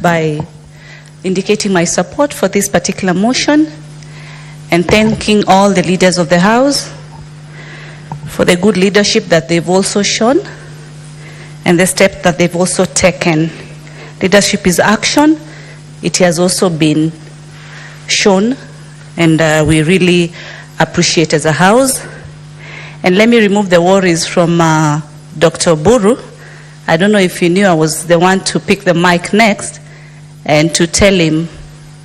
by indicating my support for this particular motion and thanking all the leaders of the House for the good leadership that they've also shown and the steps that they've also taken. Leadership is action. It has also been shown, and we really appreciate as a House. And let me remove the worries from Dr. Uhuru. I don't know if you knew I was the one to pick the mic next and to tell him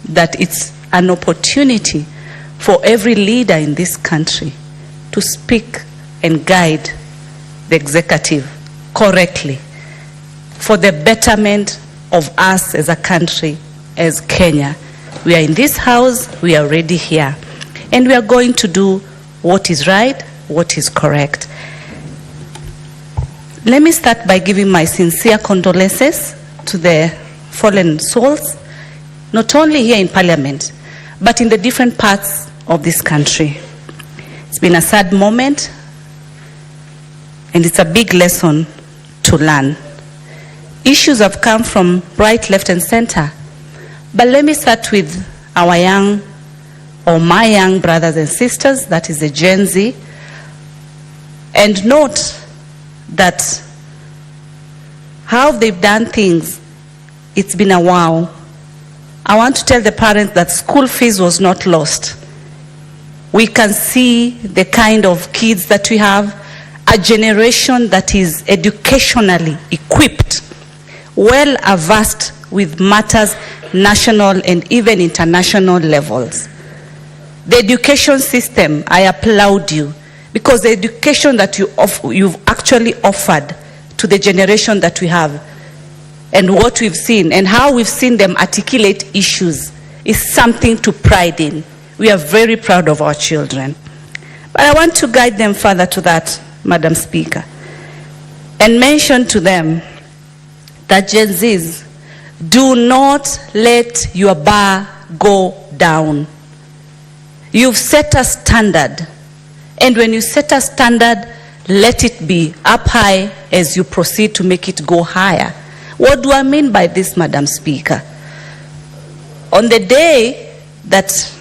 that it's an opportunity for every leader in this country to speak and guide the executive correctly for the betterment of us as a country, as Kenya. We are in this House, we are already here, and we are going to do what is right, what is correct. Let me start by giving my sincere condolences to the fallen souls, not only here in Parliament, but in the different parts of this country. It's been a sad moment, and it's a big lesson to learn. Issues have come from right, left, and center. But let me start with our young, or my young brothers and sisters, that is the Gen Z, and note that how they've done things, it's been a while. I want to tell the parents that school fees was not lost. We can see the kind of kids that we have, a generation that is educationally equipped, well versed with matters national and even international levels. The education system, I applaud you, because the education that you've actually offered to the generation that we have and what we've seen and how we've seen them articulate issues is something to pride in. We are very proud of our children. But I want to guide them further to that, Madam Speaker, and mention to them that Gen Zs, do not let your bar go down. You've set a standard, and when you set a standard, let it be up high as you proceed to make it go higher. What do I mean by this, Madam Speaker? On the day that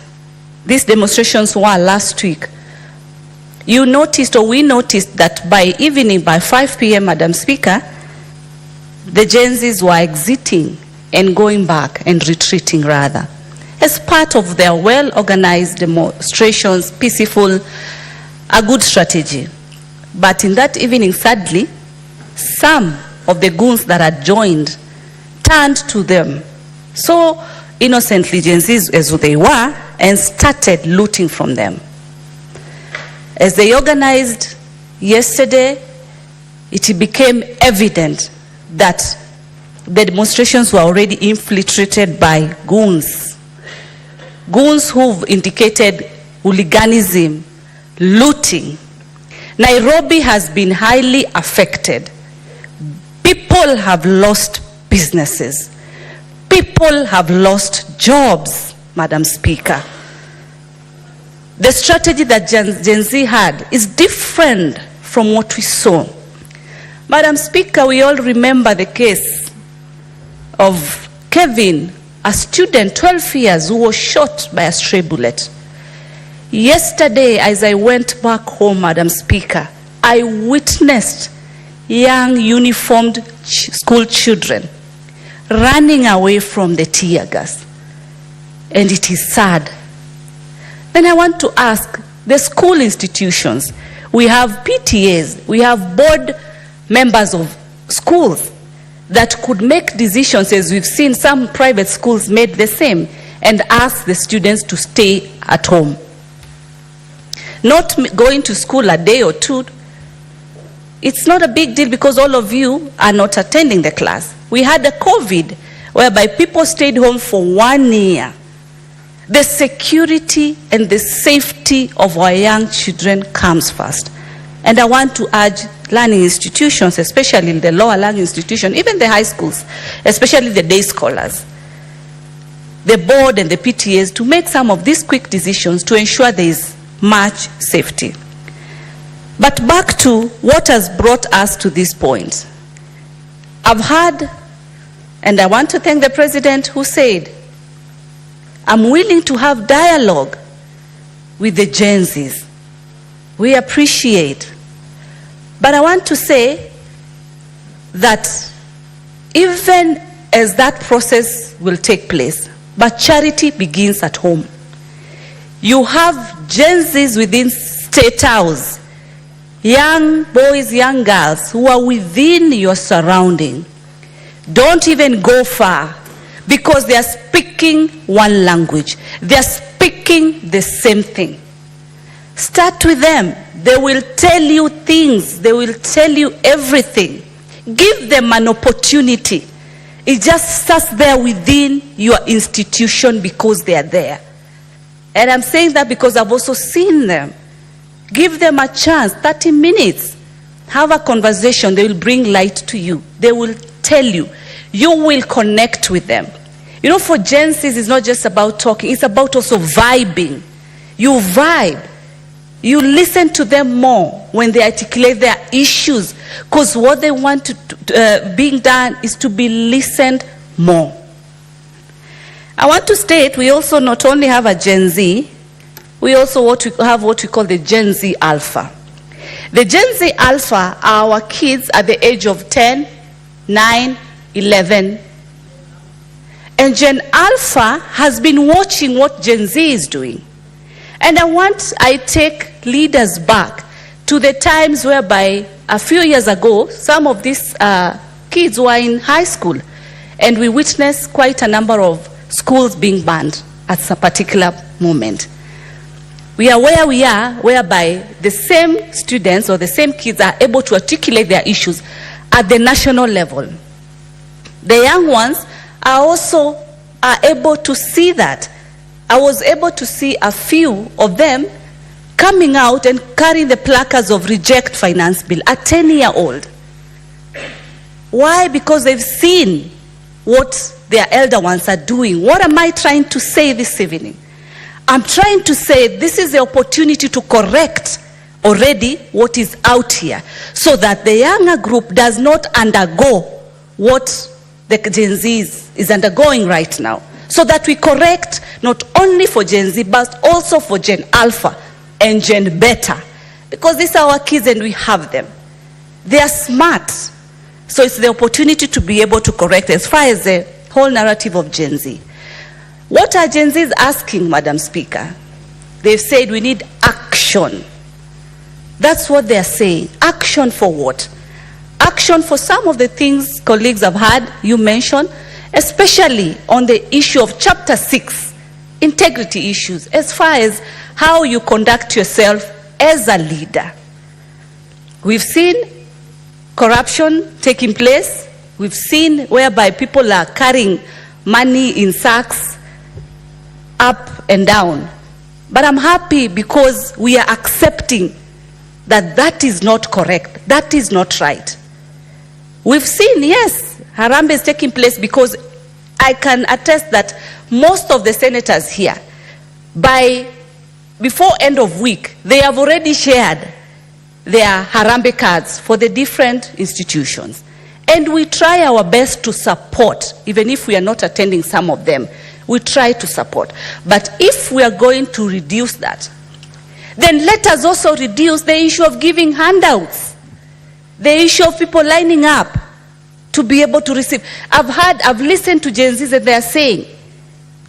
these demonstrations were last week, you noticed, or we noticed, that by evening, by 5 p.m., Madam Speaker, the Gen Zs were exiting and going back and retreating rather, as part of their well-organized demonstrations, peaceful, a good strategy. But in that evening, sadly, some of the goons that had joined turned to them so innocently, Gen Zs as they were, and started looting from them. As they organized yesterday, it became evident that the demonstrations were already infiltrated by goons. Goons who've indicated hooliganism, looting. Nairobi has been highly affected. People have lost businesses. People have lost jobs, Madam Speaker. The strategy that Gen Z had is different from what we saw. Madam Speaker, we all remember the case of Kevin, a student, 12 years, who was shot by a stray bullet. Yesterday, as I went back home, Madam Speaker, I witnessed young uniformed school children running away from the tear gas. And it is sad. Then I want to ask the school institutions, we have PTAs, we have board members of schools that could make decisions, as we've seen some private schools made the same, and ask the students to stay at home. Not going to school a day or two, it's not a big deal because all of you are not attending the class. We had a COVID whereby people stayed home for 1 year. The security and the safety of our young children comes first. And I want to urge learning institutions, especially the lower learning institutions, even the high schools, especially the day scholars, the board and the PTAs, to make some of these quick decisions to ensure there is much safety. But back to what has brought us to this point. I've heard And I want to thank the president who said, I'm willing to have dialogue with the Gen Zs. We appreciate. But I want to say that even as that process will take place, but charity begins at home. You have Gen Zs within State House, young boys, young girls who are within your surrounding. Don't even go far, because they are speaking one language. They are speaking the same thing. Start with them. They will tell you things. They will tell you everything. Give them an opportunity. It just starts there within your institution because they are there. And I'm saying that because I've also seen them. Give them a chance, 30 minutes. Have a conversation. They will bring light to you. They will tell you. You will connect with them. You know, for Gen Zs, it's not just about talking. It's about also vibing. You vibe. You listen to them more when they articulate their issues, because what they want being done is to be listened more. I want to state we also not only have a Gen Z, we also have what we call the Gen Z Alpha. The Gen Z Alpha are our kids at the age of 10, 9, 11. And Gen Alpha has been watching what Gen Z is doing. And I take leaders back to the times whereby a few years ago, some of these kids were in high school, and we witnessed quite a number of schools being banned at a particular moment. We are where we are, whereby the same students or the same kids are able to articulate their issues at the national level. The young ones are also able to see that. I was able to see a few of them coming out and carrying the placards of Reject Finance Bill, a 10-year-old. Why? Because they've seen what their elder ones are doing. What am I trying to say this evening? I'm trying to say this is the opportunity to correct already what is out here, so that the younger group does not undergo what the Gen Z is undergoing right now. So that we correct not only for Gen Z, but also for Gen Alpha and Gen Beta. Because these are our kids and we have them. They are smart. So it's the opportunity to be able to correct as far as the whole narrative of Gen Z. What are Gen Zs asking, Madam Speaker? They've said we need action. That's what they're saying. Action for what? Action for some of the things colleagues have had, you mentioned, especially on the issue of Chapter 6, integrity issues, as far as how you conduct yourself as a leader. We've seen corruption taking place. We've seen whereby people are carrying money in sacks up and down. But I'm happy because we are accepting that that is not correct. That is not right. We've seen, yes, Harambee is taking place, because I can attest that most of the senators here, before end of week, they have already shared their Harambee cards for the different institutions. And we try our best to support, even if we are not attending some of them, we try to support. But if we are going to reduce that, then let us also reduce the issue of giving handouts, the issue of people lining up to be able to receive. I've listened to Gen Zs and they are saying,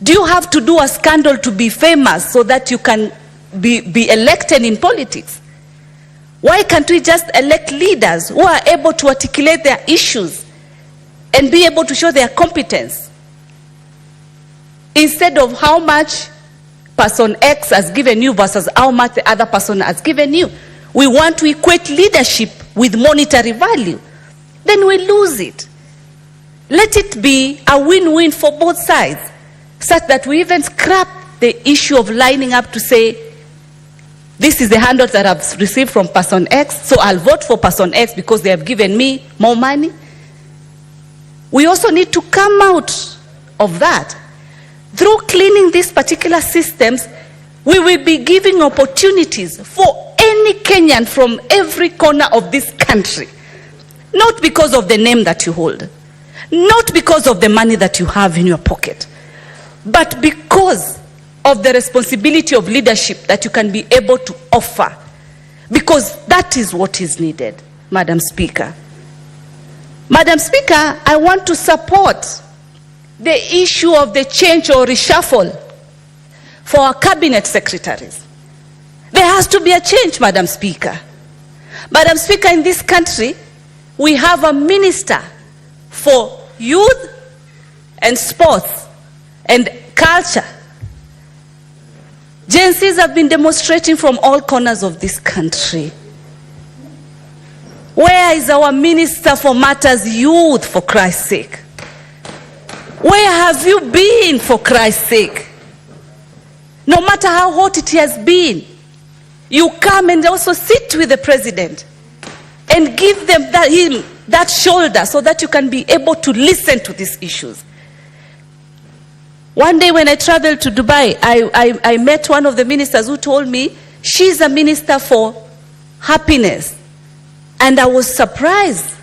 do you have to do a scandal to be famous so that you can be elected in politics? Why can't we just elect leaders who are able to articulate their issues and be able to show their competence? Instead of how much person X has given you versus how much the other person has given you. We want to equate leadership with monetary value. Then we lose it. Let it be a win-win for both sides, such that we even scrap the issue of lining up to say, this is the handout that I've received from person X, so I'll vote for person X because they have given me more money. We also need to come out of that. Through cleaning these particular systems, we will be giving opportunities for any Kenyan from every corner of this country. Not because of the name that you hold, not because of the money that you have in your pocket, but because of the responsibility of leadership that you can be able to offer, because that is what is needed, Madam Speaker. Madam Speaker, I want to support the issue of the change or reshuffle for our cabinet secretaries. There has to be a change, Madam Speaker. Madam Speaker, in this country, we have a minister for youth and sports and culture. Gen Zs have been demonstrating from all corners of this country. Where is our minister for matters youth, for Christ's sake? Where have you been, for Christ's sake? No matter how hot it has been, you come and also sit with the president and give them that shoulder so that you can be able to listen to these issues. One day when I traveled to Dubai, I met one of the ministers who told me she's a minister for happiness. And I was surprised.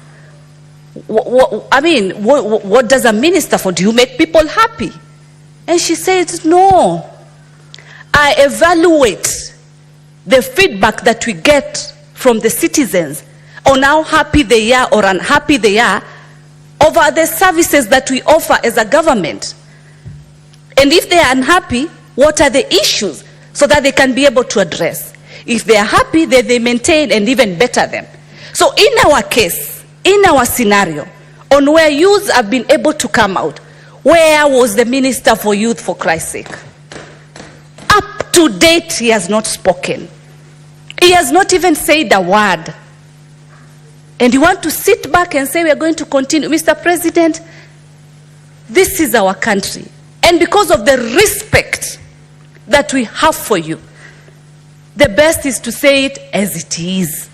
What does a minister for? Do you make people happy? And she said, no. I evaluate the feedback that we get from the citizens on how happy they are or unhappy they are over the services that we offer as a government. And if they are unhappy, what are the issues so that they can be able to address? If they are happy, then they maintain and even better them. So in our case, in our scenario, on where youth have been able to come out, where was the Minister for Youth, for Christ's sake? Up to date, he has not spoken. He has not even said a word. And you want to sit back and say we are going to continue. Mr. President, this is our country. And because of the respect that we have for you, the best is to say it as it is.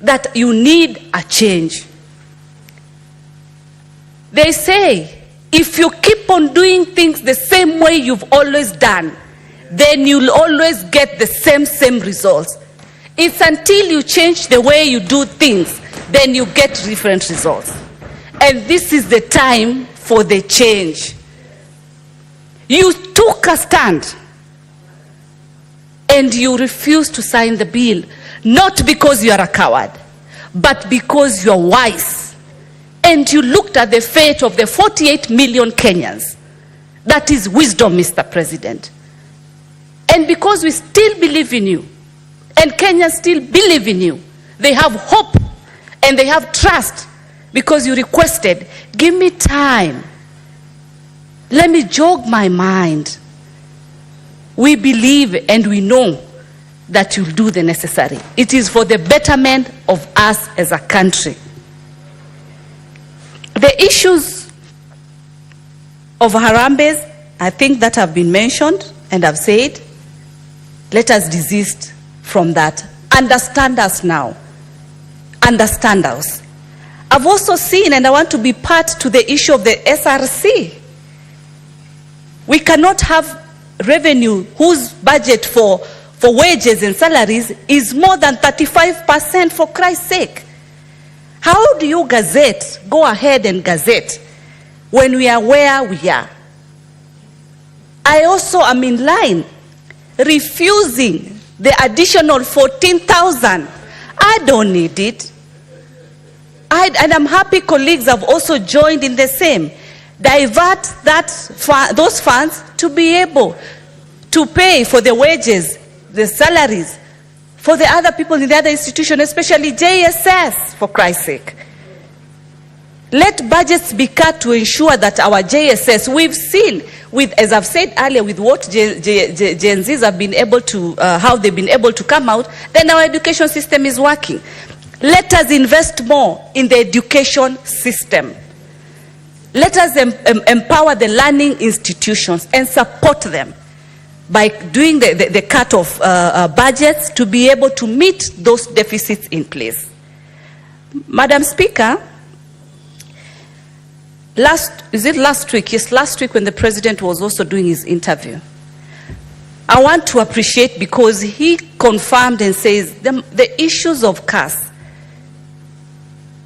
That you need a change. They say, if you keep on doing things the same way you've always done, then you'll always get the same results. It's until you change the way you do things, then you get different results. And this is the time for the change. You took a stand and you refused to sign the bill, not because you are a coward, but because you are wise. And you looked at the fate of the 48 million Kenyans. That is wisdom, Mr. President. And because we still believe in you, and Kenyans still believe in you, they have hope and they have trust, because you requested, give me time. Let me jog my mind. We believe and we know that you'll do the necessary. It is for the betterment of us as a country. The issues of Harambes, I think that have been mentioned, and I've said, let us desist from that. Understand us now. Understand us. I've also seen, and I want to be part to the issue of the SRC. We cannot have revenue whose budget for wages and salaries is more than 35%, for Christ's sake. How do you go ahead and gazette when we are where we are? I also am in line refusing the additional 14,000. I don't need it. And I'm happy colleagues have also joined in the same. Divert those funds to be able to pay for the wages, the salaries, for the other people in the other institutions, especially JSS, for Christ's sake. Let budgets be cut to ensure that our JSS, we've seen, as I've said earlier, with what Gen Zs have been able to, how they've been able to come out, then our education system is working. Let us invest more in the education system. Let us empower the learning institutions and support them by doing the cut of budgets to be able to meet those deficits in place. Madam Speaker, last week? Yes, last week when the President was also doing his interview, I want to appreciate, because he confirmed and says the issues of caste,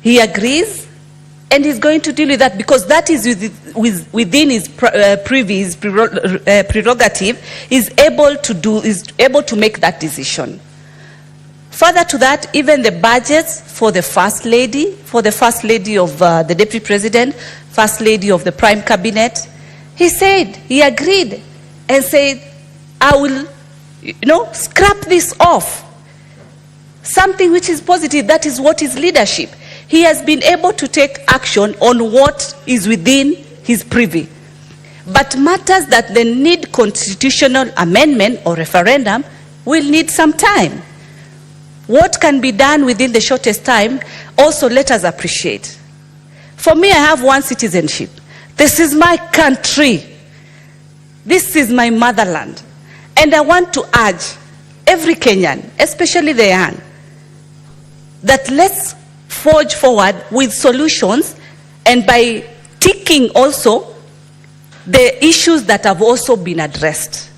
he agrees And he's going to deal with that because that is within his prerogative. Is able to make that decision. Further to that, even the budgets for the First Lady, of the Deputy President, First Lady of the Prime Cabinet, he said, he agreed and said, I will, scrap this off. Something which is positive, that is what is leadership. He has been able to take action on what is within his privy. But matters that they need constitutional amendment or referendum will need some time. What can be done within the shortest time, also let us appreciate. For me, I have one citizenship. This is my country. This is my motherland. And I want to urge every Kenyan, especially the young, that let's forge forward with solutions, and by ticking also the issues that have also been addressed.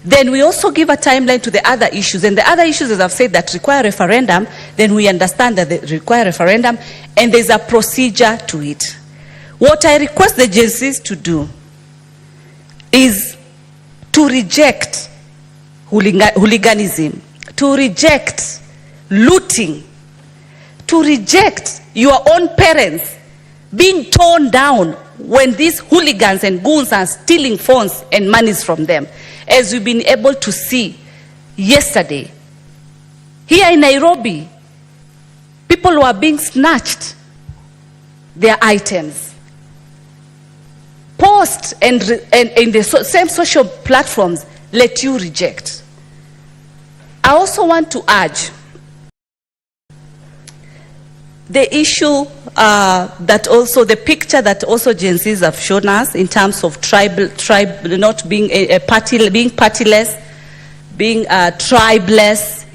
Then we also give a timeline to the other issues. And the other issues, as I've said, that require referendum, then we understand that they require referendum, and there's a procedure to it. What I request the agencies to do is to reject hooliganism, to reject looting, to reject your own parents being torn down when these hooligans and goons are stealing phones and monies from them, as we've been able to see yesterday. Here in Nairobi, people were being snatched their items. Post and in the same social platforms let you reject. I also want to urge the issue that also, the picture that also Gen Zs have shown us in terms of not being being partyless, being tribeless,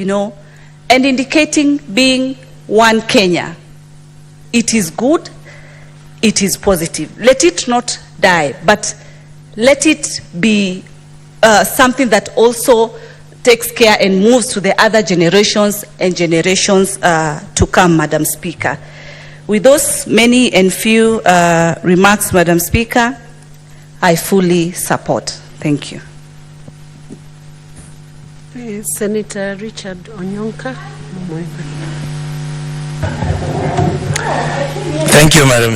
and indicating being one Kenya. It is good, it is positive. Let it not die, but let it be something that also takes care and moves to the other generations and generations to come, Madam Speaker. With those many and few remarks, Madam Speaker, I fully support. Thank you. Senator Richard Onyonka. Thank you, Madam